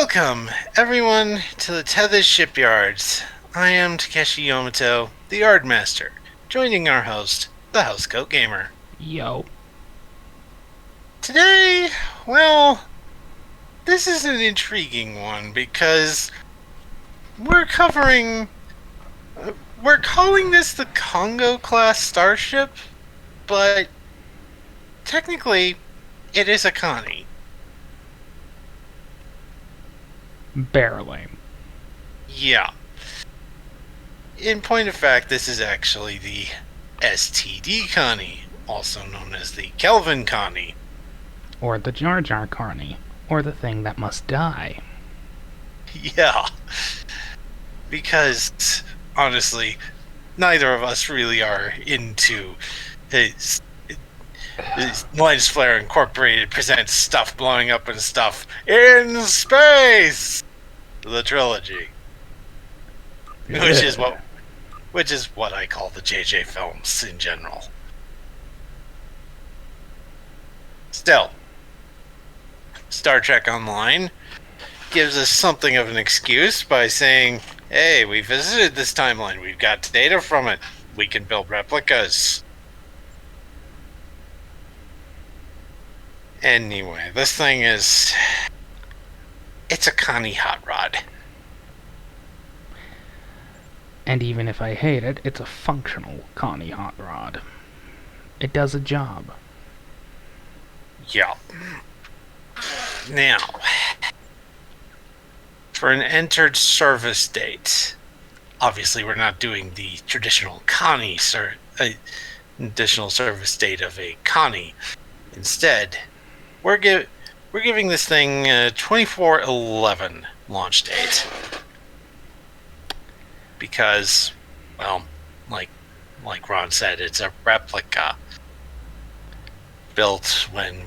Welcome, everyone, to the Tethys Shipyards. I am Takeshi Yomoto, the Yardmaster, joining our host, the Housecoat Gamer. Yo. Today, well, this is an intriguing one because we're covering. We're calling this the Kongo-Class starship, but technically, it is a Connie. Barely. Yeah. In point of fact, this is actually the STD Connie, also known as the Kelvin Connie. Or the Jar Jar Connie. Or the thing that must die. Yeah. Because, honestly, neither of us really are into his Lens Flare Incorporated presents stuff blowing up and stuff in space! The trilogy. Which is what I call the JJ films in general. Still, Star Trek Online gives us something of an excuse by saying, hey, we visited this timeline, we've got data from it, we can build replicas. Anyway, this thing is... it's a Connie hot rod. And even if I hate it, it's a functional Connie hot rod. It does a job. Yeah. Now, for an entered service date, obviously we're not doing the traditional Connie additional service date of a Connie. Instead, we're giving this thing a 24/11 launch date because, well, like Ron said, it's a replica built when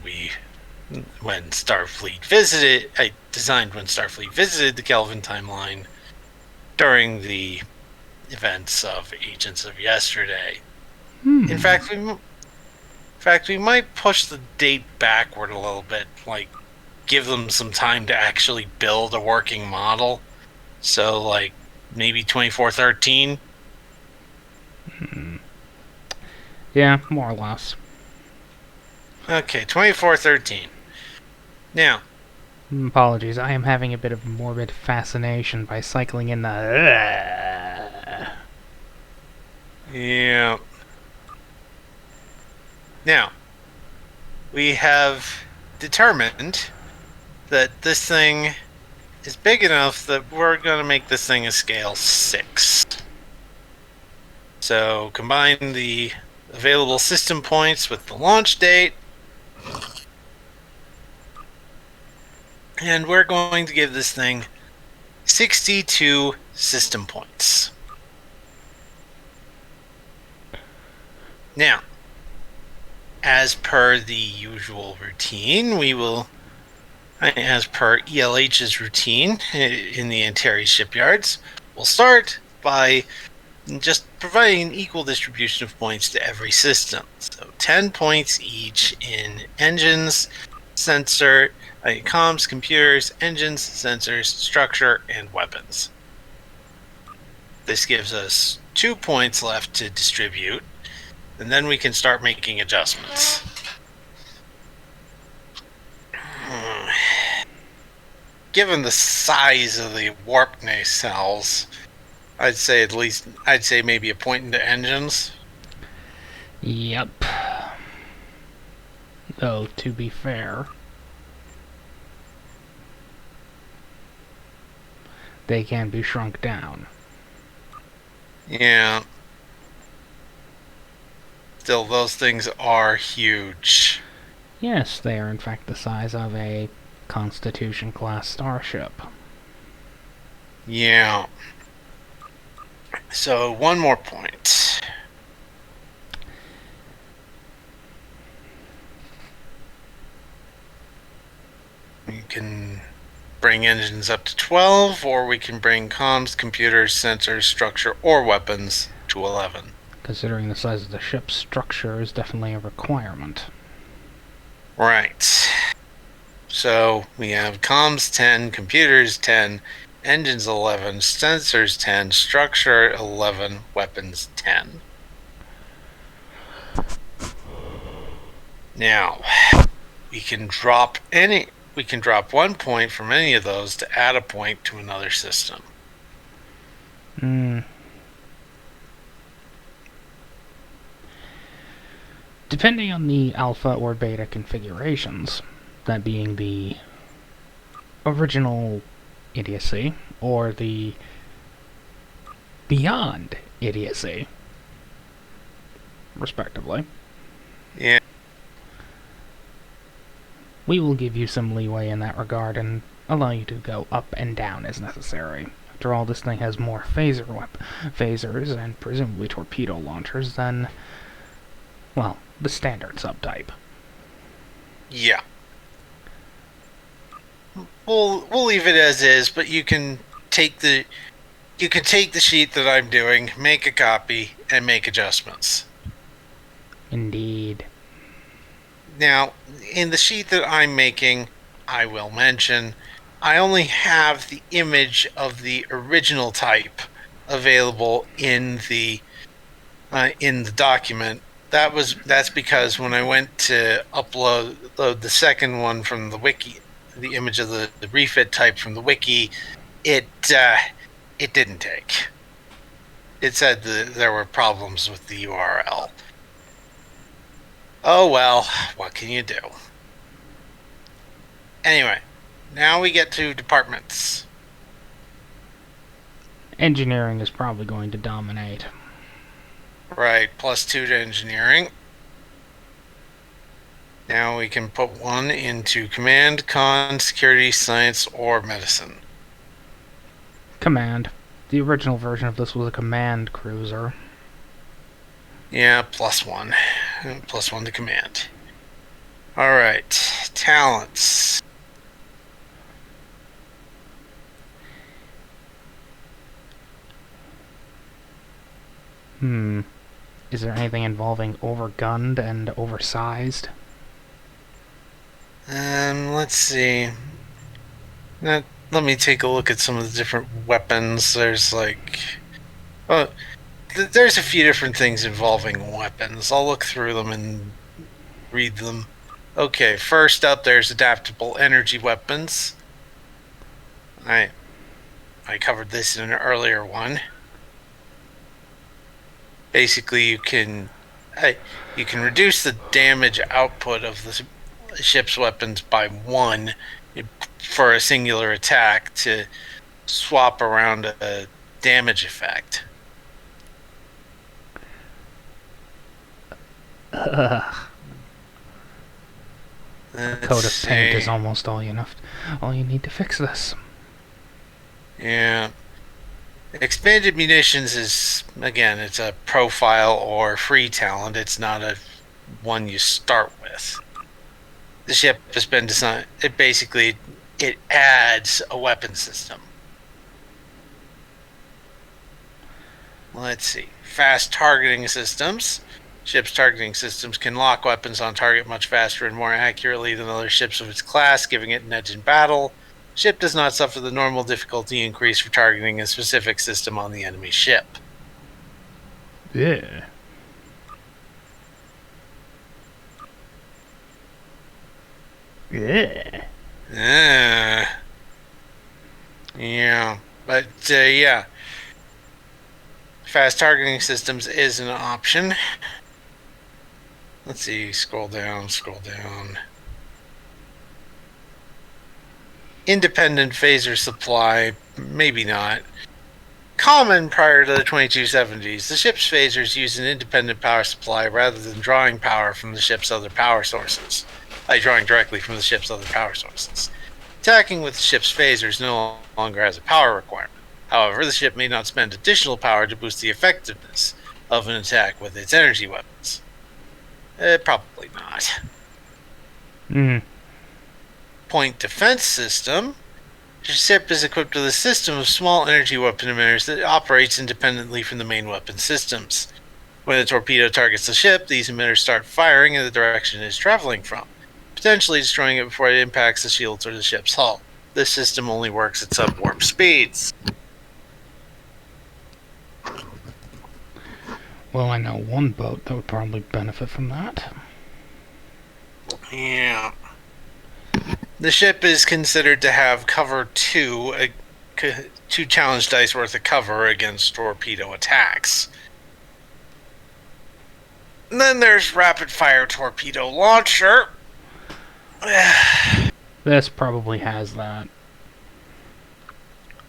Starfleet visited. Designed when Starfleet visited the Kelvin timeline during the events of Agents of Yesterday. In fact, we might push the date backward a little bit, like give them some time to actually build a working model. So, like, maybe 2413. Yeah, more or less. Okay, 2413. Now, Apologies, I am having a bit of morbid fascination by cycling in the... yeah. Now, we have determined that this thing is big enough that we're going to make this thing a scale 6. So, combine the available system points with the launch date, and we're going to give this thing 62 system points. Now, as per the usual routine, we will, as per ELH's routine in the Antares shipyards, we'll start by just providing an equal distribution of points to every system. So 10 points each in engines, sensor, comms, computers, engines, sensors, structure, and weapons. This gives us 2 points left to distribute, and then we can start making adjustments. Given the size of the warp nacelles, I'd say maybe a point into engines. Yep. Though, to be fair, they can be shrunk down. Yeah. Still, those things are huge. Yes, they are in fact the size of a Constitution-class starship. Yeah. So, one more point. We can bring engines up to 12, or we can bring comms, computers, sensors, structure, or weapons to 11. Considering the size of the ship, structure is definitely a requirement. Right. So we have comms 10, computers 10, engines 11, sensors 10, structure 11, weapons 10. Now, we can drop 1 point from any of those to add a point to another system. Depending on the alpha or beta configurations, that being the original idiocy or the beyond idiocy, respectively. Yeah. We will give you some leeway in that regard and allow you to go up and down as necessary. After all, this thing has more phasers and presumably torpedo launchers than, well, the standard subtype. Yeah. We'll leave it as is, but you can take the sheet that I'm doing, make a copy, and make adjustments. Indeed. Now, in the sheet that I'm making, I will mention, I only have the image of the original type available in the document. That's because when I went to upload the second one from the wiki, the image of the refit type from the wiki, it didn't take. It said that there were problems with the URL. Oh well, what can you do? Anyway, now we get to departments. Engineering is probably going to dominate. Right, +2 to engineering. Now we can put 1 into command, con, security, science, or medicine. Command. The original version of this was a command cruiser. Yeah, +1. +1 to command. Alright, talents. Is there anything involving overgunned and oversized? Let's see. Let me take a look at some of the different weapons. There's there's a few different things involving weapons. I'll look through them and read them. Okay, first up, there's adaptable energy weapons. I covered this in an earlier one. Basically, you can reduce the damage output of the ship's weapons by 1 for a singular attack to swap around a damage effect. A coat of paint is almost all you need to fix this. Yeah. Expanded munitions is, again, it's a profile or free talent. It's not a one you start with. The ship has been designed, it adds a weapon system. Let's see. Fast targeting systems. Ships' targeting systems can lock weapons on target much faster and more accurately than other ships of its class, giving it an edge in battle. Ship does not suffer the normal difficulty increase for targeting a specific system on the enemy ship. Yeah. Yeah. Yeah. But, yeah. Fast targeting systems is an option. Let's see. Scroll down. Independent phaser supply, maybe not. Common prior to the 2270s, the ship's phasers used an independent power supply rather than drawing power from the ship's other power sources. Drawing directly from the ship's other power sources. Attacking with the ship's phasers no longer has a power requirement. However, the ship may not spend additional power to boost the effectiveness of an attack with its energy weapons. Probably not. Point defense system. The ship is equipped with a system of small energy weapon emitters that operates independently from the main weapon systems. When a torpedo targets the ship, these emitters start firing in the direction it is traveling from. potentially destroying it before it impacts the shields or the ship's hull. This system only works at sub-warp speeds. Well, I know one boat that would probably benefit from that. Yeah. The ship is considered to have cover 2, 2 challenge dice worth of cover against torpedo attacks. And then there's rapid fire torpedo launcher. This probably has that.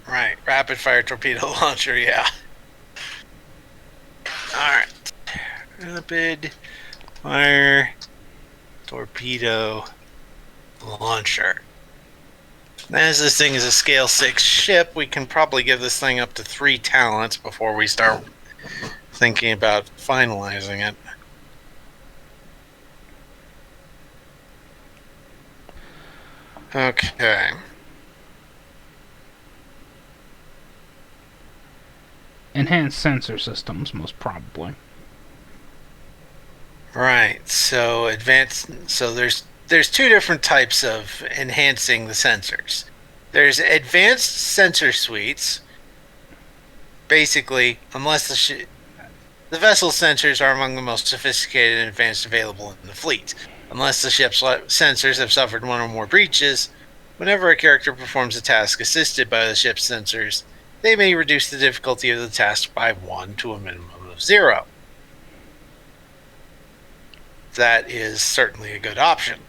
Right, rapid fire torpedo launcher, yeah. Alright. Rapid fire torpedo launcher. As this thing is a scale 6 ship, we can probably give this thing up to 3 talents before we start thinking about finalizing it. Okay. Enhanced sensor systems, most probably. Right. So there's 2 different types of enhancing the sensors. There's advanced sensor suites. Basically, unless the vessel sensors are among the most sophisticated and advanced available in the fleet. Unless the ship's sensors have suffered one or more breaches, whenever a character performs a task assisted by the ship's sensors, they may reduce the difficulty of the task by 1 to a minimum of 0. That is certainly a good option.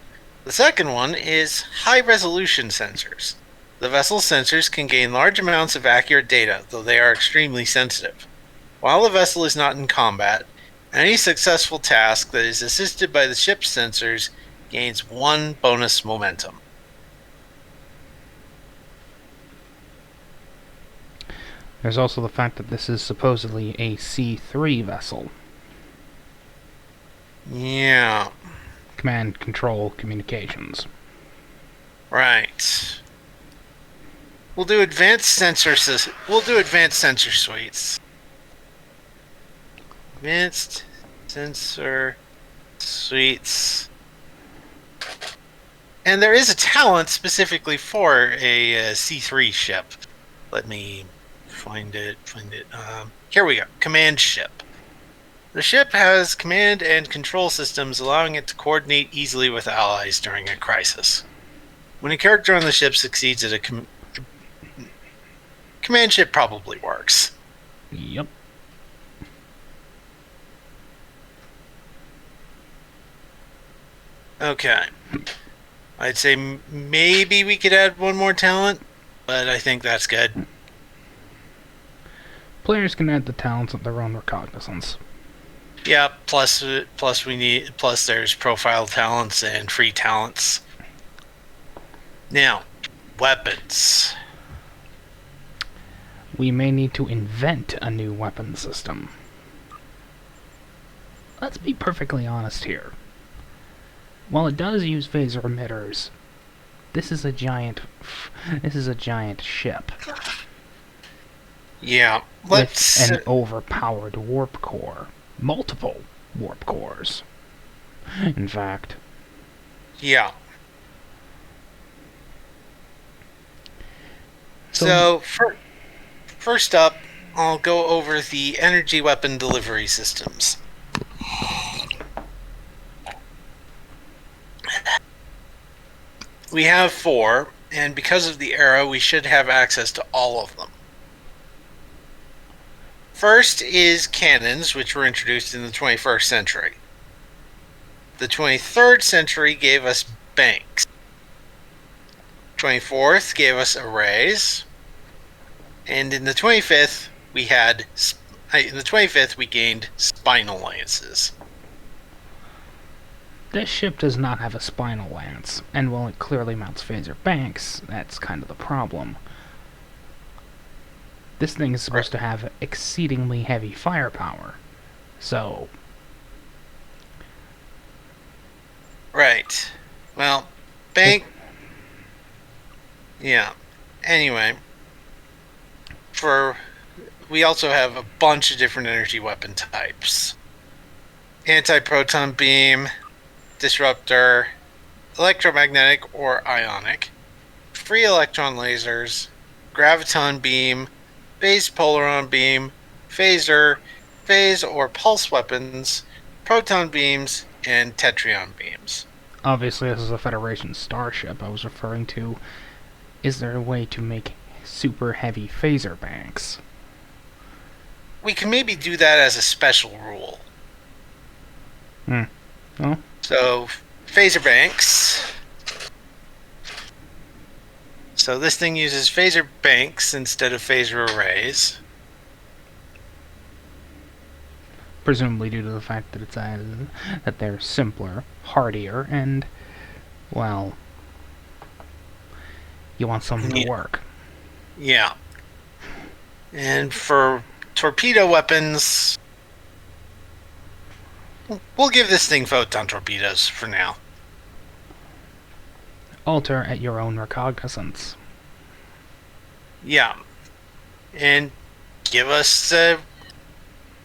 The second one is high-resolution sensors. The vessel's sensors can gain large amounts of accurate data, though they are extremely sensitive. While the vessel is not in combat, any successful task that is assisted by the ship's sensors gains 1 bonus momentum. There's also the fact that this is supposedly a C3 vessel. Yeah. Command, control, communications. Right. We'll do advanced sensor suites. Advanced sensor suites. And there is a talent specifically for a C3 ship. Let me find it. Here we go. Command ship. The ship has command and control systems, allowing it to coordinate easily with allies during a crisis. When a character on the ship succeeds at a command ship probably works. Yep. Okay. I'd say maybe we could add 1 more talent, but I think that's good. Players can add the talents at their own recognizance. Yeah, plus there's profile talents and free talents. Now, weapons. We may need to invent a new weapon system. Let's be perfectly honest here. While it does use phaser emitters, this is a giant ship. Yeah, with an overpowered warp core. Multiple warp cores, in fact. Yeah. So first up, I'll go over the energy weapon delivery systems. We have 4, and because of the era, we should have access to all of them. First is cannons, which were introduced in the 21st century. The 23rd century gave us banks. 24th gave us arrays. And in the 25th, we gained spinal lances. This ship does not have a spinal lance, and while it clearly mounts phaser banks, that's kind of the problem. This thing is supposed to have exceedingly heavy firepower, so... Right. Well, bank... Yeah. Anyway. We also have a bunch of different energy weapon types. Anti-proton beam, disruptor, electromagnetic or ionic, free electron lasers, graviton beam, phase polaron beam, phaser, phase or pulse weapons, proton beams, and tetrion beams. Obviously, this is a Federation starship. I was referring to, is there a way to make super heavy phaser banks? We can maybe do that as a special rule. Well, So, phaser banks. So this thing uses phaser banks instead of phaser arrays. presumably due to the fact that that they're simpler, hardier, and, well, you want something to work. Yeah. And for torpedo weapons, we'll give this thing photon torpedoes for now. Alter at your own recognizance. Yeah. And give us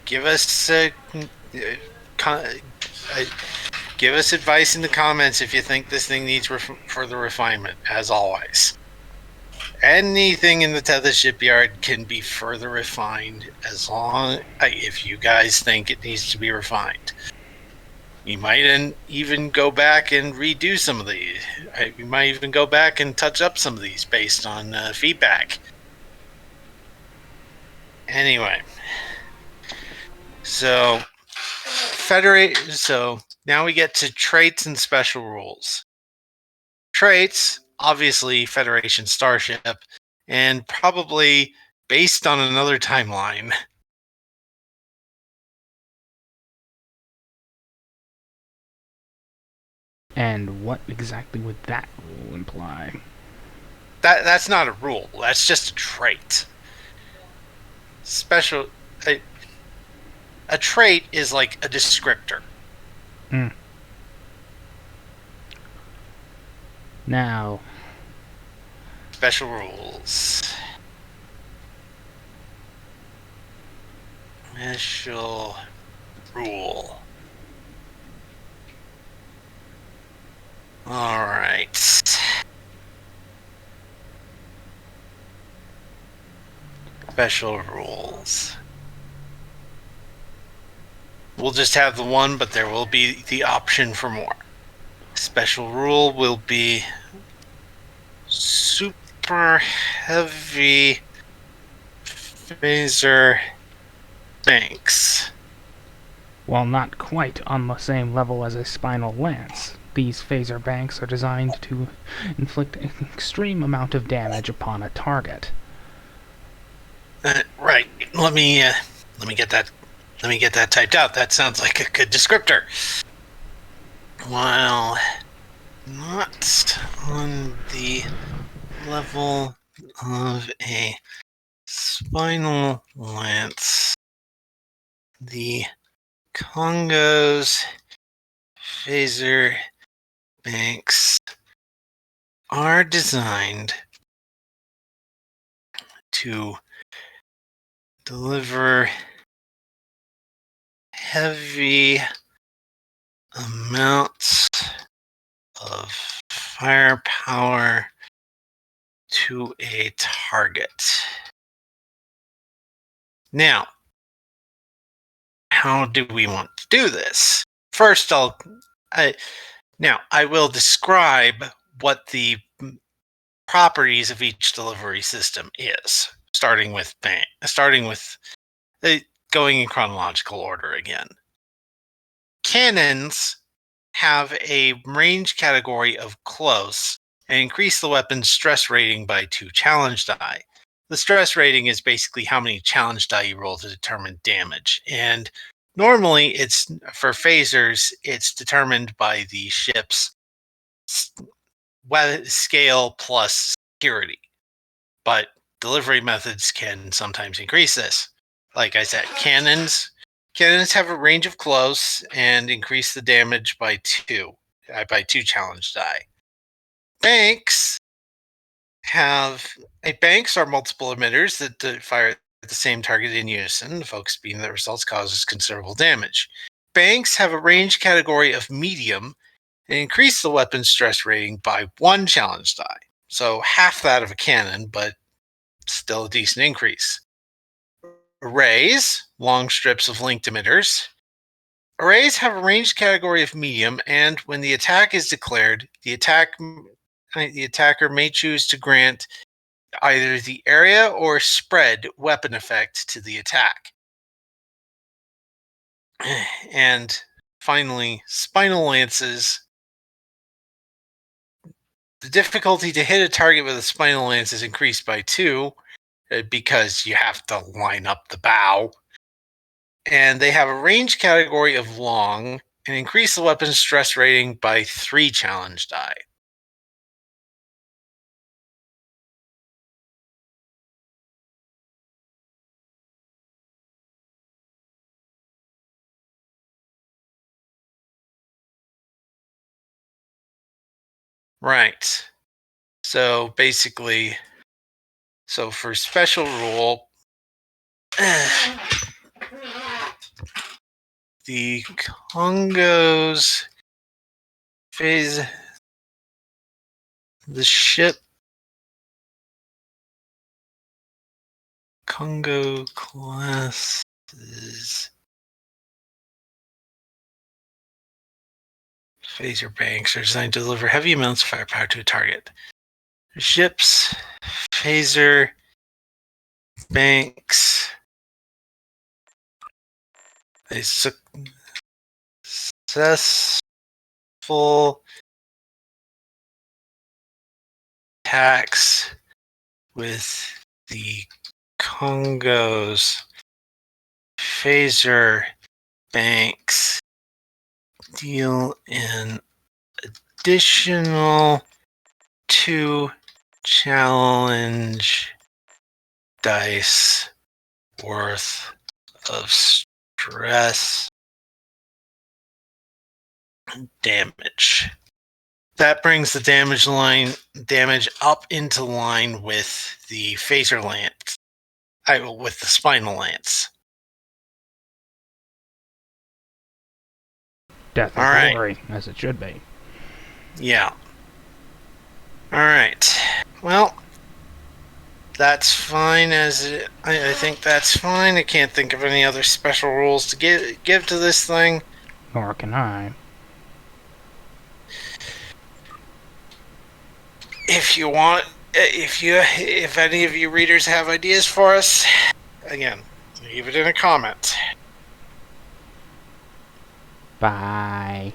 give us give us advice in the comments if you think this thing needs further refinement, as always. Anything in the Tethys Shipyard can be further refined as long if you guys think it needs to be refined. We might even go back and redo some of these. We might even go back and touch up some of these based on feedback. Anyway, so now we get to traits and special rules. Traits, obviously Federation starship, and probably based on another timeline. And what exactly would that rule imply? That's not a rule. That's just a trait. A trait is like a descriptor. Now, Special rules. Special rule. All right. Special rules. We'll just have the one, but there will be the option for more. Special rule will be super heavy phaser banks. while not quite on the same level as a spinal lance, these phaser banks are designed to inflict an extreme amount of damage upon a target. Right. Let me get that. Let me get that typed out. That sounds like a good descriptor. While not on the level of a spinal lance, the Congo's phaser banks are designed to deliver heavy amounts of firepower to a target. Now, how do we want to do this? First, I will describe what the properties of each delivery system is, starting with going in chronological order again. Cannons have a range category of close and increase the weapon's stress rating by 2 challenge die. The stress rating is basically how many challenge die you roll to determine damage. And normally it's for phasers, it's determined by the ship's scale plus security. But delivery methods can sometimes increase this. Like I said, cannons have a range of close and increase the damage by 2 challenge die. Banks are multiple emitters that fire at the same target in unison. The focus beam that results causes considerable damage. Banks have a range category of medium and increase the weapon stress rating by 1 challenge die. So half that of a cannon, but still a decent increase. Arrays, long strips of linked emitters. Arrays have a ranged category of medium, and when the attack is declared, the attacker may choose to grant either the area or spread weapon effect to the attack. And finally, spinal lances. The difficulty to hit a target with a spinal lance is increased by 2 because you have to line up the bow. And they have a range category of long and increase the weapon stress rating by 3 challenge die. Right. So basically, for special rule, the Congo's phase, the ship Kongo-Class phaser banks are designed to deliver heavy amounts of firepower to a target. Ships, phaser banks, a successful attacks with the Congo's phaser banks deal an additional 2 challenge dice worth of stress damage. That brings the damage up into line with the phaser lance, with the spinal lance. Death or glory, as it should be. Yeah. Alright. Well, that's fine I think that's fine. I can't think of any other special rules to give to this thing. Nor can I. If you want, if any of you readers have ideas for us, again, leave it in a comment. Bye.